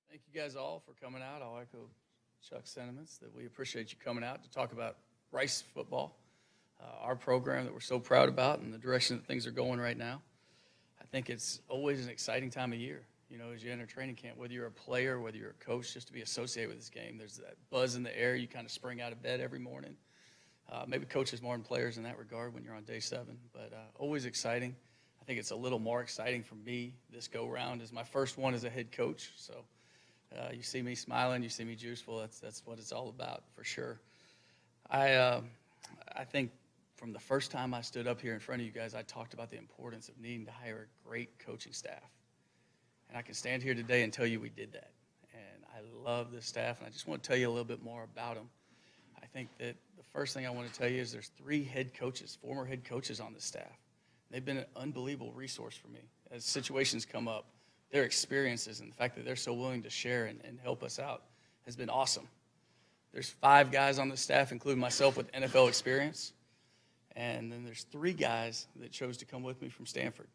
Thank you guys all for coming out. I'll echo Chuck's sentiments that we appreciate you coming out to talk about Rice football, our program that we're so proud about and the direction that things are going right now. I think it's always an exciting time of year, as you enter training camp, whether you're a player, whether you're a coach, just to be associated with this game. There's that buzz in the air. You kind of spring out of bed every morning. Maybe coaches more than players in that regard when you're on day 7, but always exciting. I think it's a little more exciting for me this go-round as my first one as a head coach. So you see me smiling, you see me juiceful. That's what it's all about for sure. I think from the first time I stood up here in front of you guys, I talked about the importance of needing to hire a great coaching staff. And I can stand here today and tell you we did that. And I love this staff, and I just want to tell you a little bit more about them. I think that the first thing I want to tell you is there's 3 head coaches, former head coaches on this staff. They've been an unbelievable resource for me as situations come up. Their experiences and the fact that they're so willing to share and help us out has been awesome. There's 5 guys on the staff, including myself, with NFL experience. And then there's 3 guys that chose to come with me from Stanford,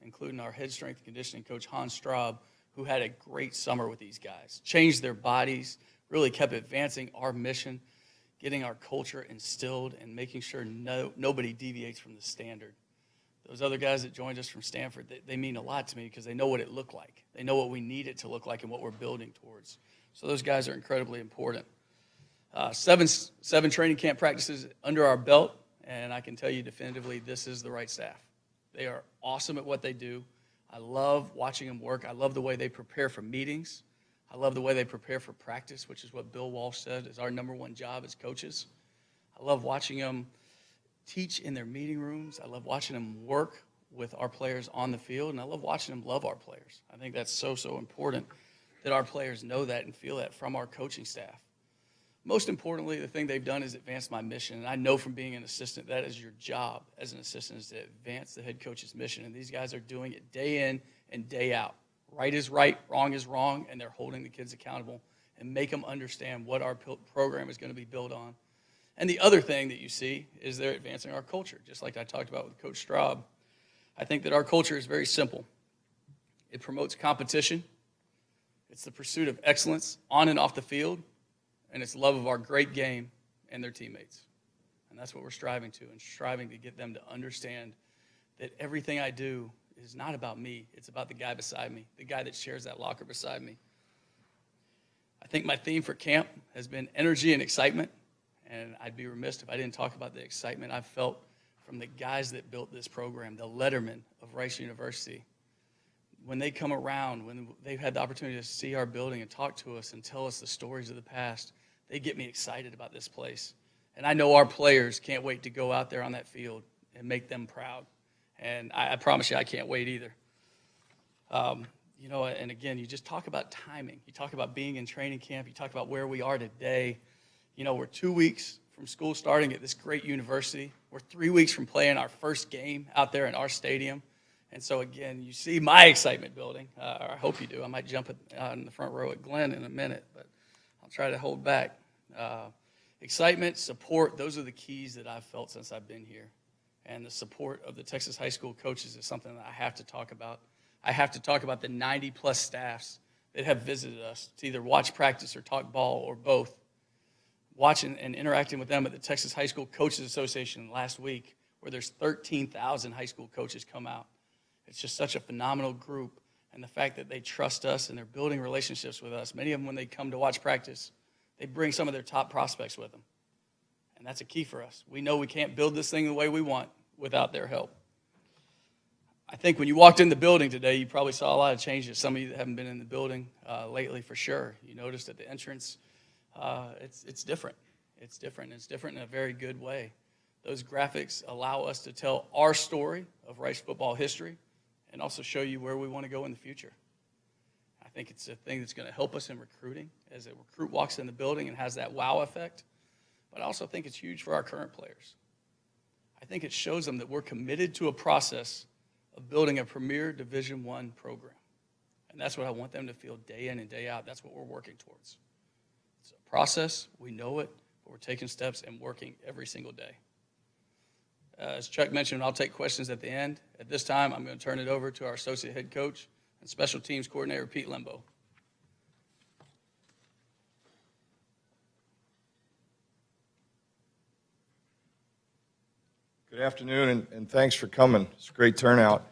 including our head strength and conditioning coach, Hans Straub, who had a great summer with these guys, changed their bodies, really kept advancing our mission, getting our culture instilled, and making sure nobody deviates from the standard. Those other guys that joined us from Stanford, they mean a lot to me because they know what it looked like. They know what we need it to look like and what we're building towards. So those guys are incredibly important. 7 training camp practices under our belt, and I can tell you definitively this is the right staff. They are awesome at what they do. I love watching them work. I love the way they prepare for meetings. I love the way they prepare for practice, which is what Bill Walsh said is our number one job as coaches. I love watching them teach in their meeting rooms. I love watching them work with our players on the field, and I love watching them love our players. I think that's so important that our players know that and feel that from our coaching staff. Most importantly, the thing they've done is advance my mission, and I know from being an assistant that is your job as an assistant is to advance the head coach's mission, and these guys are doing it day in and day out. Right is right, wrong is wrong, and they're holding the kids accountable and make them understand what our program is going to be built on. And the other thing that you see is they're advancing our culture, just like I talked about with Coach Straub. I think that our culture is very simple. It promotes competition. It's the pursuit of excellence on and off the field, and it's love of our great game and their teammates. And that's what we're striving to get them to understand that everything I do is not about me. It's about the guy beside me, the guy that shares that locker beside me. I think my theme for camp has been energy and excitement. And I'd be remiss if I didn't talk about the excitement I've felt from the guys that built this program, the lettermen of Rice University. When they come around, when they've had the opportunity to see our building and talk to us and tell us the stories of the past, they get me excited about this place. And I know our players can't wait to go out there on that field and make them proud. And I promise you I can't wait either. And again, you just talk about timing. You talk about being in training camp. You talk about where we are today. We're 2 weeks from school starting at this great university. We're 3 weeks from playing our first game out there in our stadium. And so, again, you see my excitement building. Or I hope you do. I might jump in the front row at Glenn in a minute, but I'll try to hold back. Excitement, support, those are the keys that I've felt since I've been here. And the support of the Texas high school coaches is something that I have to talk about. I have to talk about the 90-plus staffs that have visited us to either watch practice or talk ball or both. Watching and interacting with them at the Texas High School Coaches Association last week, where there's 13,000 high school coaches come out. It's just such a phenomenal group, and the fact that they trust us and they're building relationships with us. Many of them, when they come to watch practice, they bring some of their top prospects with them, and that's a key for us. We know we can't build this thing the way we want without their help. I think when you walked in the building today, you probably saw a lot of changes. Some of you that haven't been in the building lately, for sure. You noticed at the entrance, it's different. It's different. It's different in a very good way. Those graphics allow us to tell our story of Rice football history and also show you where we want to go in the future. I think it's a thing that's going to help us in recruiting as a recruit walks in the building and has that wow effect. But I also think it's huge for our current players. I think it shows them that we're committed to a process of building a premier Division I program. And that's what I want them to feel day in and day out. That's what we're working towards. It's a process. We know it, but we're taking steps and working every single day. As Chuck mentioned, I'll take questions at the end. At this time, I'm going to turn it over to our associate head coach and special teams coordinator, Pete Lembo. Good afternoon, and thanks for coming. It's a great turnout.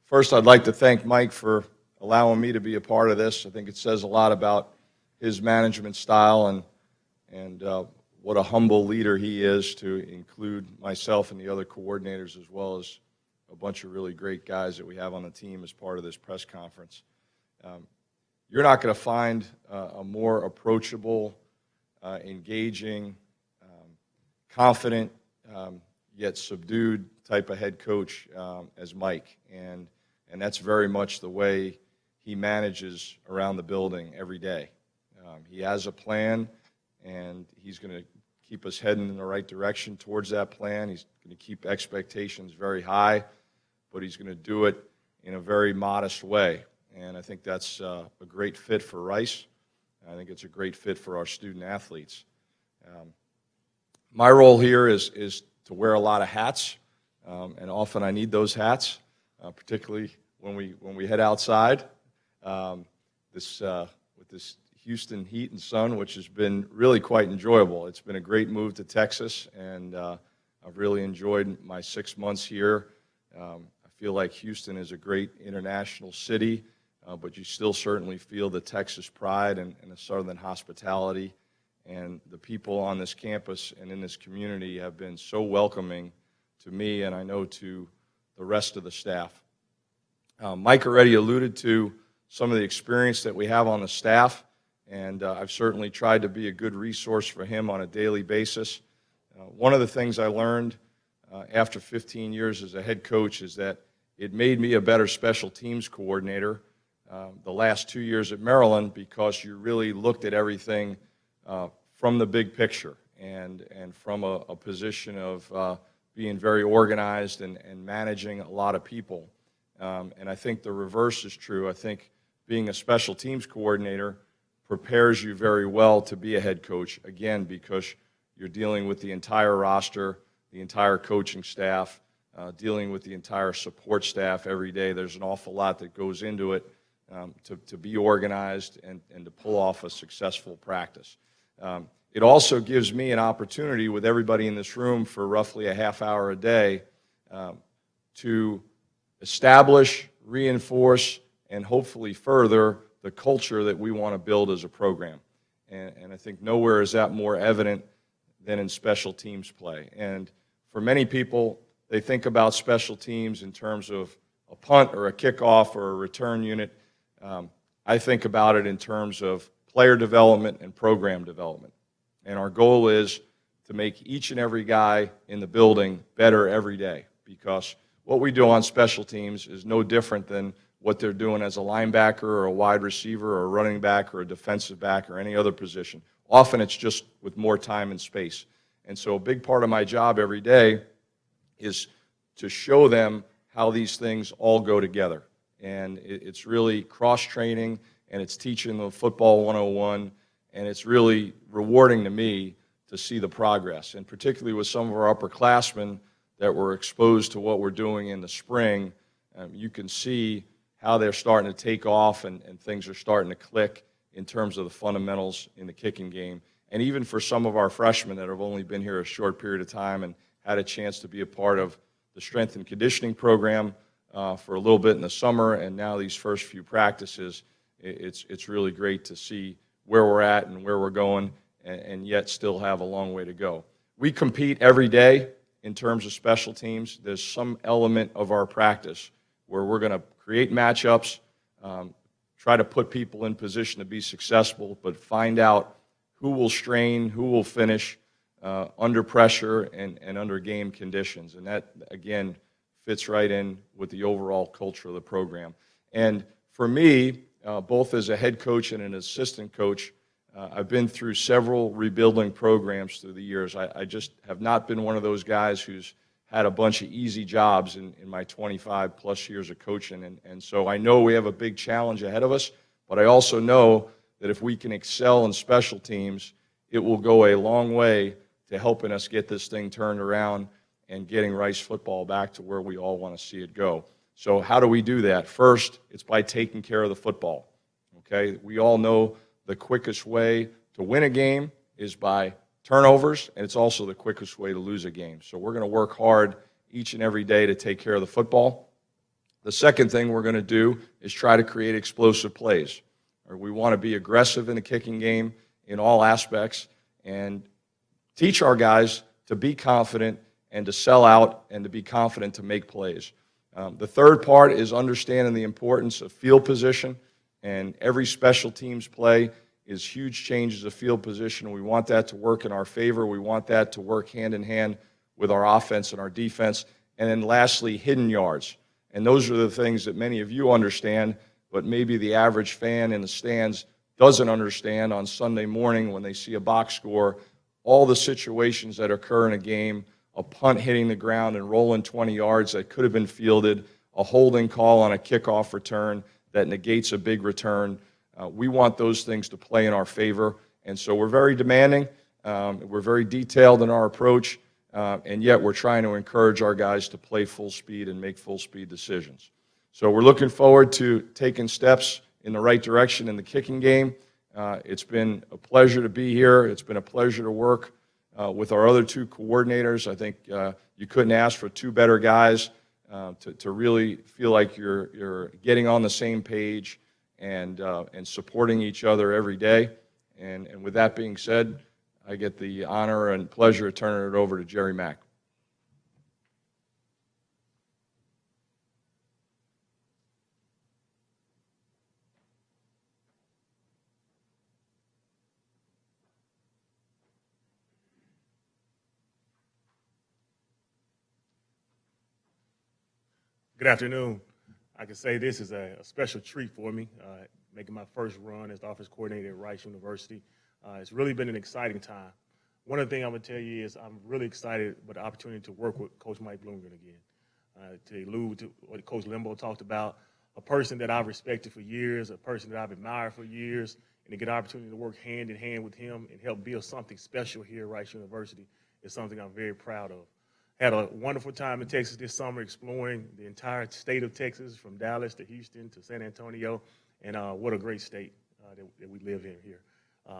First, I'd like to thank Mike for allowing me to be a part of this. I think it says a lot about his management style and what a humble leader he is to include myself and the other coordinators, as well as a bunch of really great guys that we have on the team as part of this press conference. You're not going to find a more approachable, engaging, confident, yet subdued type of head coach as Mike, and that's very much the way he manages around the building every day. He has a plan, and he's going to keep us heading in the right direction towards that plan. He's going to keep expectations very high, but he's going to do it in a very modest way, and I think that's a great fit for Rice. I think it's a great fit for our student athletes. My role here is to wear a lot of hats, and often I need those hats, particularly when we head outside. With this Houston heat and sun, which has been really quite enjoyable. It's been a great move to Texas, and I've really enjoyed my 6 months here. I feel like Houston is a great international city, but you still certainly feel the Texas pride and the southern hospitality. And the people on this campus and in this community have been so welcoming to me, and I know to the rest of the staff. Mike already alluded to some of the experience that we have on the staff, and I've certainly tried to be a good resource for him on a daily basis. One of the things I learned after 15 years as a head coach is that it made me a better special teams coordinator the last 2 years at Maryland, because you really looked at everything from the big picture and from a position of being very organized and managing a lot of people. And I think the reverse is true. I think being a special teams coordinator prepares you very well to be a head coach, again, because you're dealing with the entire roster, the entire coaching staff, dealing with the entire support staff every day. There's an awful lot that goes into it to be organized and to pull off a successful practice. It also gives me an opportunity with everybody in this room for roughly a half hour a day to establish, reinforce, and hopefully further the culture that we want to build as a program. And I think nowhere is that more evident than in special teams play. And for many people, they think about special teams in terms of a punt or a kickoff or a return unit. I think about it in terms of player development and program development. And our goal is to make each and every guy in the building better every day, because what we do on special teams is no different than what they're doing as a linebacker or a wide receiver or a running back or a defensive back or any other position. Often it's just with more time and space. And so a big part of my job every day is to show them how these things all go together. And it's really cross-training, and it's teaching them football 101, and it's really rewarding to me to see the progress. And particularly with some of our upperclassmen that were exposed to what we're doing in the spring, you can see how they're starting to take off and things are starting to click in terms of the fundamentals in the kicking game. And even for some of our freshmen that have only been here a short period of time and had a chance to be a part of the strength and conditioning program for a little bit in the summer, and now these first few practices, it's really great to see where we're at and where we're going, and yet still have a long way to go. We compete every day in terms of special teams. There's some element of our practice where we're going to create matchups, try to put people in position to be successful, but find out who will strain, who will finish under pressure and under game conditions. And that, again, fits right in with the overall culture of the program. And for me, both as a head coach and an assistant coach, I've been through several rebuilding programs through the years. I just have not been one of those guys who's had a bunch of easy jobs in my 25-plus years of coaching. And so I know we have a big challenge ahead of us, but I also know that if we can excel in special teams, it will go a long way to helping us get this thing turned around and getting Rice football back to where we all want to see it go. So how do we do that? First, it's by taking care of the football. Okay? We all know the quickest way to win a game is by turnovers, and it's also the quickest way to lose a game. So we're going to work hard each and every day to take care of the football. The second thing we're going to do is try to create explosive plays. We want to be aggressive in the kicking game in all aspects and teach our guys to be confident and to sell out and to be confident to make plays. The third part is understanding the importance of field position, and every special teams play is huge changes of field position. We want that to work in our favor. We want that to work hand in hand with our offense and our defense. And then lastly, hidden yards. And those are the things that many of you understand, but maybe the average fan in the stands doesn't understand on Sunday morning when they see a box score, all the situations that occur in a game, a punt hitting the ground and rolling 20 yards that could have been fielded, a holding call on a kickoff return that negates a big return. We want those things to play in our favor, and so we're very demanding. We're very detailed in our approach, and yet we're trying to encourage our guys to play full speed and make full speed decisions. So we're looking forward to taking steps in the right direction in the kicking game. It's been a pleasure to be here. It's been a pleasure to work with our other two coordinators. I think you couldn't ask for two better guys to really feel like you're getting on the same page and supporting each other every day. And with that being said, I get the honor and pleasure of turning it over to Jerry Mack. Good afternoon. I can say this is a special treat for me, making my first run as the offense coordinator at Rice University. It's really been an exciting time. One of the things I'm going to tell you is I'm really excited about the opportunity to work with Coach Mike Bloomgren again. To allude to what Coach Limbo talked about, a person that I've respected for years, a person that I've admired for years, and to get an opportunity to work hand in hand with him and help build something special here at Rice University is something I'm very proud of. Had a wonderful time in Texas this summer exploring the entire state of Texas, from Dallas to Houston to San Antonio, and what a great state that we live in here.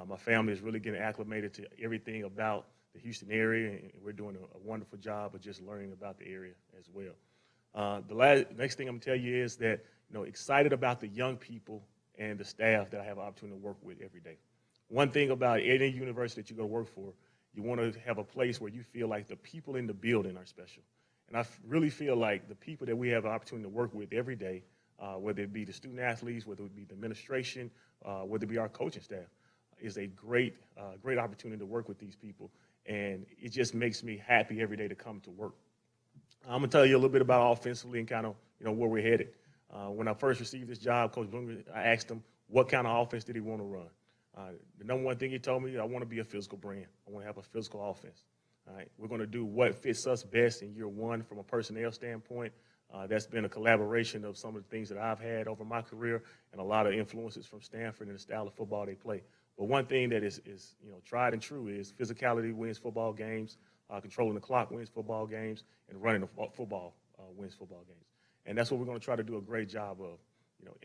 My family is really getting acclimated to everything about the Houston area, and we're doing a wonderful job of just learning about the area as well. The next thing I'm going to tell you is that, excited about the young people and the staff that I have an opportunity to work with every day. One thing about any university that you're going to work for, you want to have a place where you feel like the people in the building are special. And I really feel like the people that we have an opportunity to work with every day, whether it be the student athletes, whether it be the administration, whether it be our coaching staff, is a great opportunity to work with these people. And it just makes me happy every day to come to work. I'm going to tell you a little bit about offensively and kind of where we're headed. When I first received this job, Coach Bloomgren, I asked him what kind of offense did he want to run. The number one thing he told me, I want to be a physical brand. I want to have a physical offense. All right, we're going to do what fits us best in year one from a personnel standpoint. That's been a collaboration of some of the things that I've had over my career and a lot of influences from Stanford and the style of football they play. But one thing that is tried and true is physicality wins football games, controlling the clock wins football games, and running the football wins football games. And that's what we're going to try to do a great job of.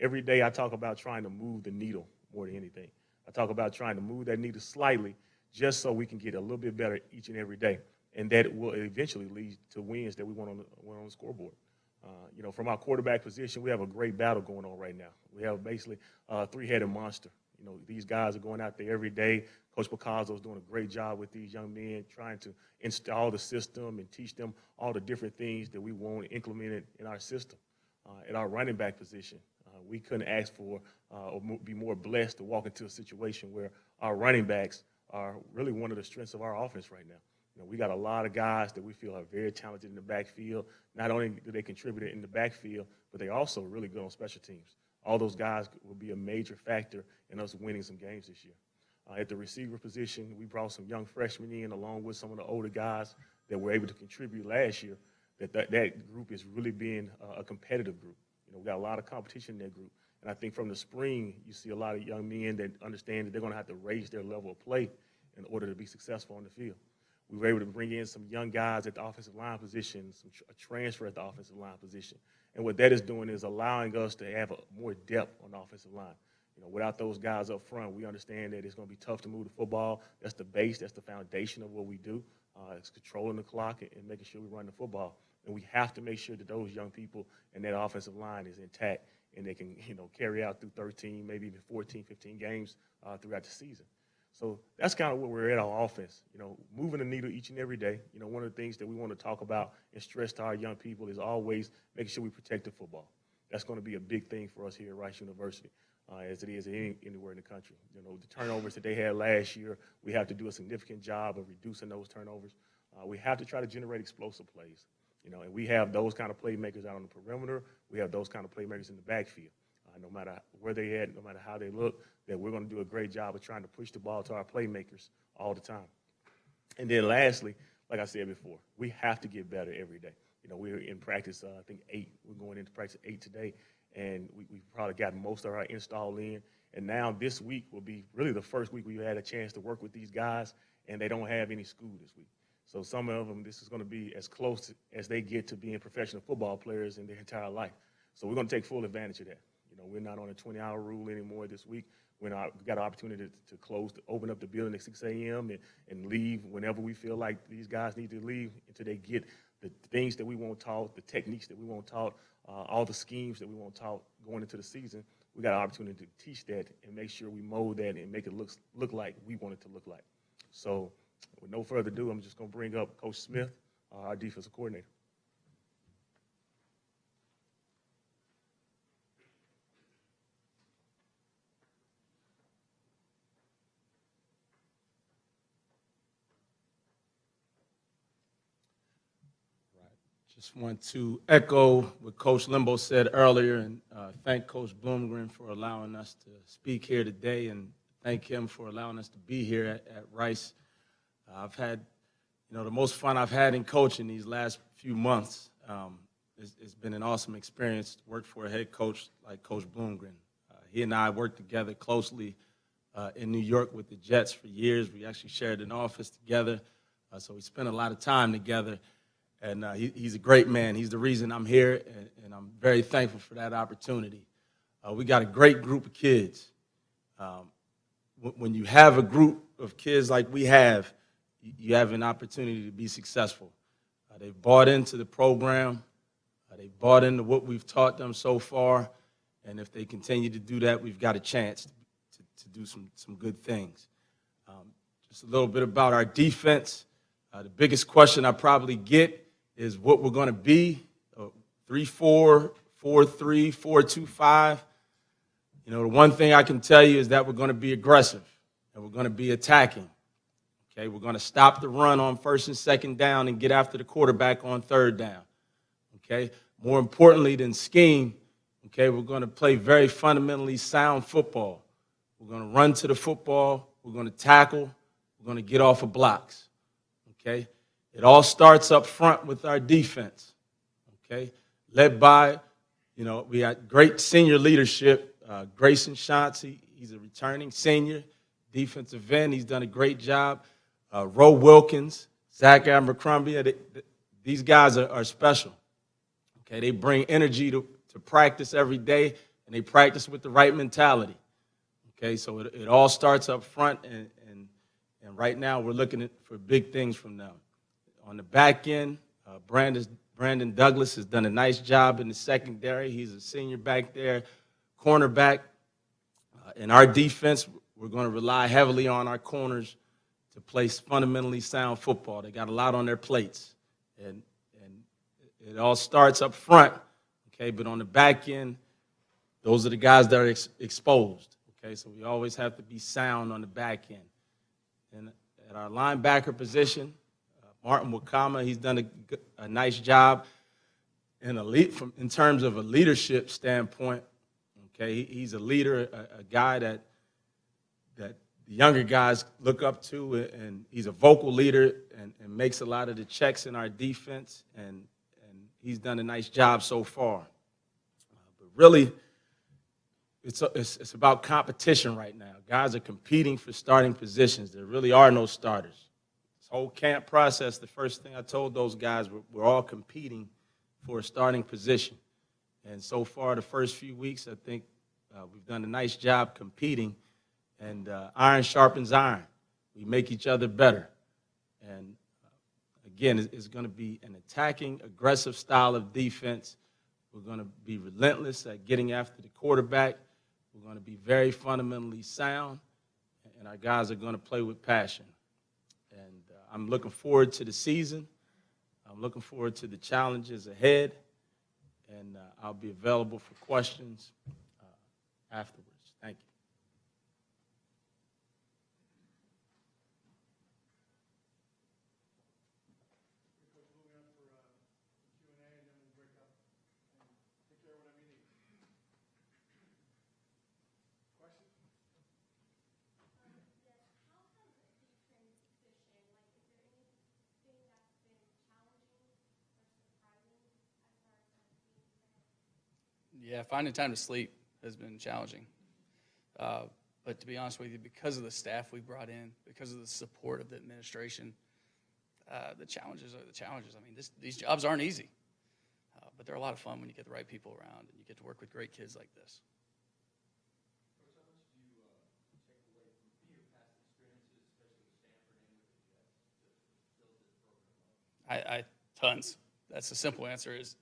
Every day I talk about trying to move the needle more than anything. I talk about trying to move that needle slightly just so we can get a little bit better each and every day. And that will eventually lead to wins that we want on the scoreboard. From our quarterback position, we have a great battle going on right now. We have basically a three-headed monster. These guys are going out there every day. Coach Picasso is doing a great job with these young men, trying to install the system and teach them all the different things that we want implemented in our system. At our running back position, we couldn't ask for or be more blessed to walk into a situation where our running backs are really one of the strengths of our offense right now. We got a lot of guys that we feel are very talented in the backfield. Not only do they contribute in the backfield, but they're also really good on special teams. All those guys will be a major factor in us winning some games this year. At the receiver position, we brought some young freshmen in along with some of the older guys that were able to contribute last year. That group is really being a competitive group. We got a lot of competition in that group. And I think from the spring, you see a lot of young men that understand that they're going to have to raise their level of play in order to be successful on the field. We were able to bring in some young guys at the offensive line position, a transfer at the offensive line position. And what that is doing is allowing us to have more depth on the offensive line. Without those guys up front, we understand that it's going to be tough to move the football. That's the base. That's the foundation of what we do. It's controlling the clock and making sure we run the football. And we have to make sure that those young people and that offensive line is intact and they can, carry out through 13, maybe even 14, 15 games throughout the season. So that's kind of where we're at on offense, moving the needle each and every day. One of the things that we want to talk about and stress to our young people is always making sure we protect the football. That's going to be a big thing for us here at Rice University, as it is anywhere in the country. The turnovers that they had last year, we have to do a significant job of reducing those turnovers. We have to try to generate explosive plays, and we have those kind of playmakers out on the perimeter. We have those kind of playmakers in the backfield. No matter where they at, no matter how they look, that we're going to do a great job of trying to push the ball to our playmakers all the time. And then lastly, like I said before, we have to get better every day. We're in practice, I think 8. We're going into practice 8 today, and we probably got most of our install in. And now this week will be really the first week we've had a chance to work with these guys, and they don't have any school this week. So some of them, this is going to be as close as they get to being professional football players in their entire life. So we're going to take full advantage of that. We're not on a 20-hour rule anymore this week. We've got an opportunity to open up the building at 6 a.m. and leave whenever we feel like these guys need to leave until they get the things that we want taught, the techniques that we want taught, all the schemes that we want taught going into the season. We got an opportunity to teach that and make sure we mold that and make it look like we want it to look like. So with no further ado, I'm just going to bring up Coach Smith, our defensive coordinator. Just want to echo what Coach Limbo said earlier and thank Coach Bloomgren for allowing us to speak here today and thank him for allowing us to be here at Rice. I've had, the most fun I've had in coaching these last few months. It's been an awesome experience to work for a head coach like Coach Bloomgren. He and I worked together closely in New York with the Jets for years. We actually shared an office together, so we spent a lot of time together. And he's a great man. He's the reason I'm here, and I'm very thankful for that opportunity. We got a great group of kids. When you have a group of kids like we have, you have an opportunity to be successful. They've bought into the program. They've bought into what we've taught them so far. And if they continue to do that, we've got a chance to do some good things. Just a little bit about our defense. The biggest question I probably get is what we're going to be, 3-4, 4-3, 4-2-5. The one thing I can tell you is that we're going to be aggressive and we're going to be attacking. Okay, we're going to stop the run on first and second down and get after the quarterback on third down. Okay, more importantly than scheme, okay, we're going to play very fundamentally sound football. We're going to run to the football. We're going to tackle. We're going to get off of blocks. Okay. It all starts up front with our defense, okay, led by, we got great senior leadership. Grayson Shantz, he's a returning senior defensive end. He's done a great job. Roe Wilkins, Zach Abercrombie, these guys are special, okay. They bring energy to practice every day, and they practice with the right mentality, okay. So it all starts up front, and right now we're looking for big things from them. On the back end, Brandon Douglas has done a nice job in the secondary. He's a senior back there, cornerback. In our defense, we're going to rely heavily on our corners to play fundamentally sound football. They got a lot on their plates, and it all starts up front, okay? But on the back end, those are the guys that are exposed, okay? So we always have to be sound on the back end. And at our linebacker position, Martin Wakama, he's done a nice job in terms of a leadership standpoint. Okay, he's a leader, a guy that the younger guys look up to, and he's a vocal leader and makes a lot of the checks in our defense, and he's done a nice job so far. But really, it's about competition right now. Guys are competing for starting positions. There really are no starters. Whole camp process, the first thing I told those guys, we're all competing for a starting position. And so far, the first few weeks, I think We've done a nice job competing, and iron sharpens iron. We make each other better. And again, it's going to be an attacking, aggressive style of defense. We're going to be relentless at getting after the quarterback. We're going to be very fundamentally sound, and our guys are going to play with passion. And I'm looking forward to the season. I'm looking forward to the challenges ahead, and I'll be available for questions afterwards. Thank you. Yeah, finding time to sleep has been challenging. But to be honest with you, because of the staff we brought in, because of the support of the administration, the challenges are the challenges. I mean, these jobs aren't easy, but they're a lot of fun when you get the right people around and you get to work with great kids like this. Tons. That's the simple answer. Is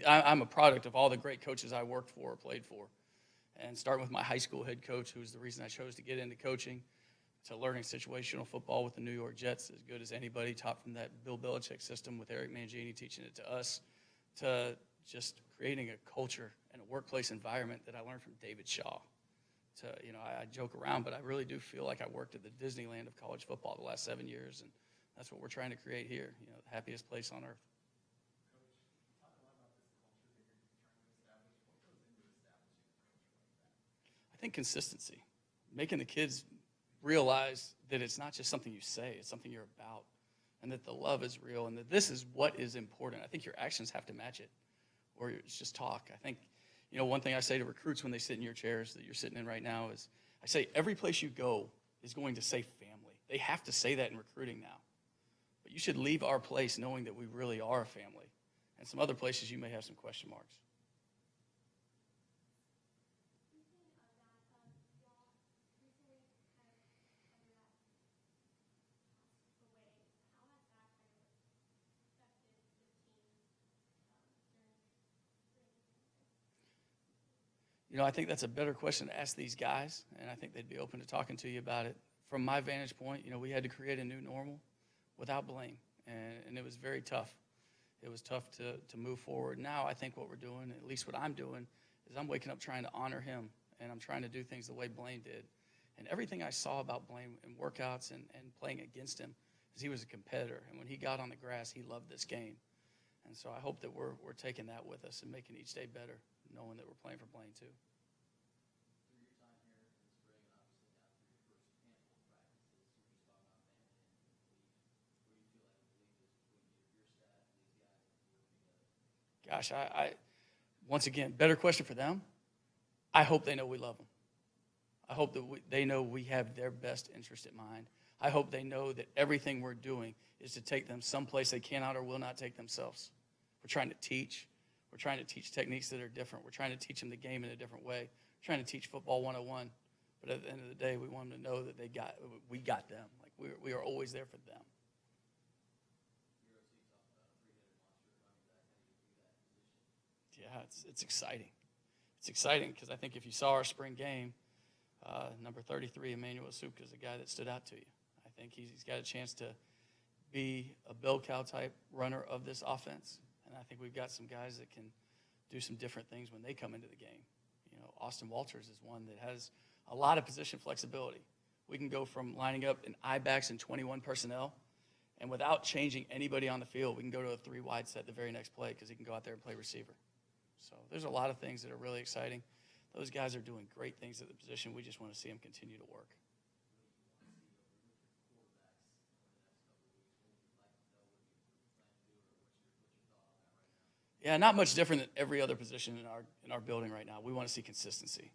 I'm a product of all the great coaches I worked for or played for, and starting with my high school head coach, who's the reason I chose to get into coaching, to learning situational football with the New York Jets, as good as anybody, taught from that Bill Belichick system with Eric Mangini teaching it to us, to just creating a culture and a workplace environment that I learned from David Shaw. I joke around, but I really do feel like I worked at the Disneyland of college football the last 7 years, and that's what we're trying to create here. The happiest place on earth. I think consistency, making the kids realize that it's not just something you say, it's something you're about, and that the love is real, and that this is what is important. I think your actions have to match it, or it's just talk. I think, one thing I say to recruits when they sit in your chairs that you're sitting in right now is, I say every place you go is going to say family. They have to say that in recruiting now. But you should leave our place knowing that we really are a family. And some other places you may have some question marks. I think that's a better question to ask these guys, and I think they'd be open to talking to you about it. From my vantage point, we had to create a new normal without blame, and it was very tough. It was tough to move forward. Now I think what we're doing, at least what I'm doing, is I'm waking up trying to honor him, and I'm trying to do things the way Blaine did. And everything I saw about Blaine in workouts and playing against him is he was a competitor, and when he got on the grass, he loved this game. And so I hope that we're taking that with us and making each day better, knowing that we're playing for Blaine too. Gosh, I once again, better question for them. I hope they know we love them. I hope that they know we have their best interest in mind. I hope they know that everything we're doing is to take them someplace they cannot or will not take themselves. We're trying to teach. We're trying to teach techniques that are different. We're trying to teach them the game in a different way. We're trying to teach football 101. But at the end of the day, we want them to know that we got them. Like we are always there for them. Yeah, it's exciting. It's exciting because I think if you saw our spring game, number 33, Emmanuel Asuka, is a guy that stood out to you. I think he's got a chance to be a bell cow type runner of this offense, and I think we've got some guys that can do some different things when they come into the game. Austin Walters is one that has a lot of position flexibility. We can go from lining up in I backs and 21 personnel, and without changing anybody on the field, we can go to a 3-wide set the very next play because he can go out there and play receiver. So there's a lot of things that are really exciting. Those guys are doing great things at the position. We just want to see them continue to work. Yeah, not much different than every other position in our building right now. We want to see consistency.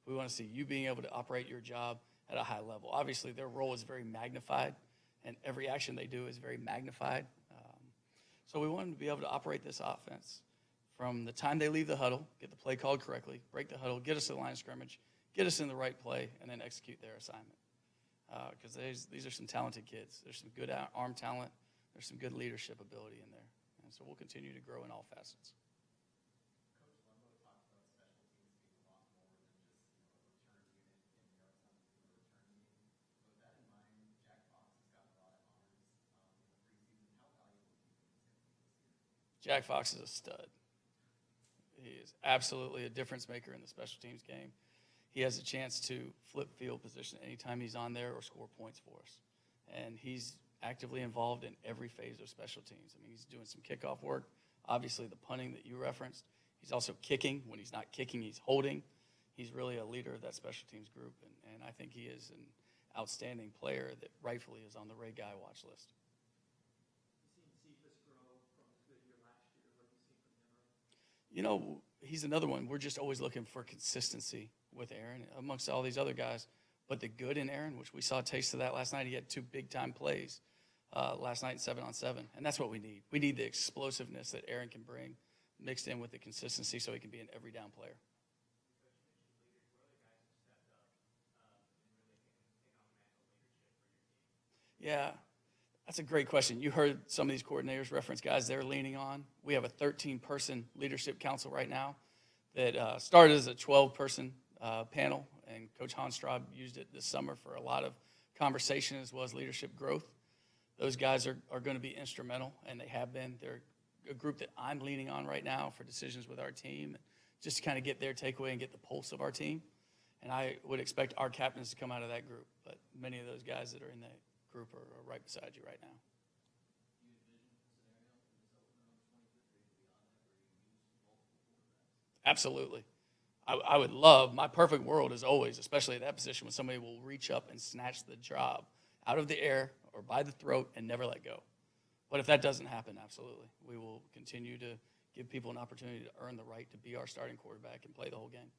We want to see you being able to operate your job at a high level. Obviously, their role is very magnified, and every action they do is very magnified. So we want them to be able to operate this offense from the time they leave the huddle, get the play called correctly, break the huddle, get us to the line of scrimmage, get us in the right play, and then execute their assignment. Because these are some talented kids. There's some good arm talent. There's some good leadership ability in there. And so we'll continue to grow in all facets. Jack Fox is a stud. He is absolutely a difference maker in the special teams game. He has a chance to flip field position anytime he's on there or score points for us. And he's actively involved in every phase of special teams. I mean, he's doing some kickoff work, obviously the punting that you referenced. He's also kicking. When he's not kicking, he's holding. He's really a leader of that special teams group, and I think he is an outstanding player that rightfully is on the Ray Guy watch list. You know, he's another one. We're just always looking for consistency with Aaron amongst all these other guys. But the good in Aaron, which we saw a taste of that last night, he had 2 big-time plays last night in 7-on-7. And that's what we need. We need the explosiveness that Aaron can bring mixed in with the consistency so he can be an every-down player. Yeah, that's a great question. You heard some of these coordinators reference guys they're leaning on. We have a 13-person leadership council right now that started as a 12-person panel, and Coach Hanstraub used it this summer for a lot of conversation as well as leadership growth. Those guys are going to be instrumental, and they have been. They're a group that I'm leaning on right now for decisions with our team, just to kind of get their takeaway and get the pulse of our team. And I would expect our captains to come out of that group, but many of those guys that are in that group are right beside you right now. Absolutely. I would love, my perfect world is always, especially at that position, when somebody will reach up and snatch the job out of the air or by the throat and never let go. But if that doesn't happen, absolutely. We will continue to give people an opportunity to earn the right to be our starting quarterback and play the whole game.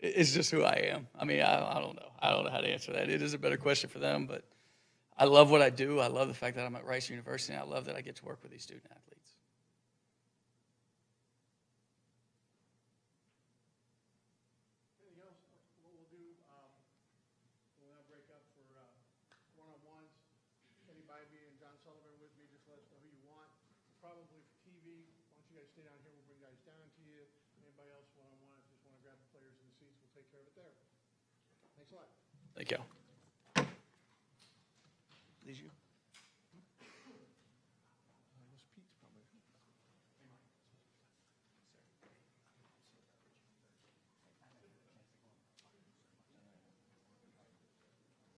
It's just who I am. I mean, I don't know. I don't know how to answer that. It is a better question for them, but I love what I do. I love the fact that I'm at Rice University, and I love that I get to work with these student athletes. Anything else? What we'll do, we'll now break up for one-on-ones. Anybody being John Sullivan with me, just let us know who you want. Probably for TV, why don't you guys stay down here, we'll bring guys down to you. Anybody else one-on-one, if you just want to grab the players in the seats, we'll take care of it there. Thanks a lot. Thank you.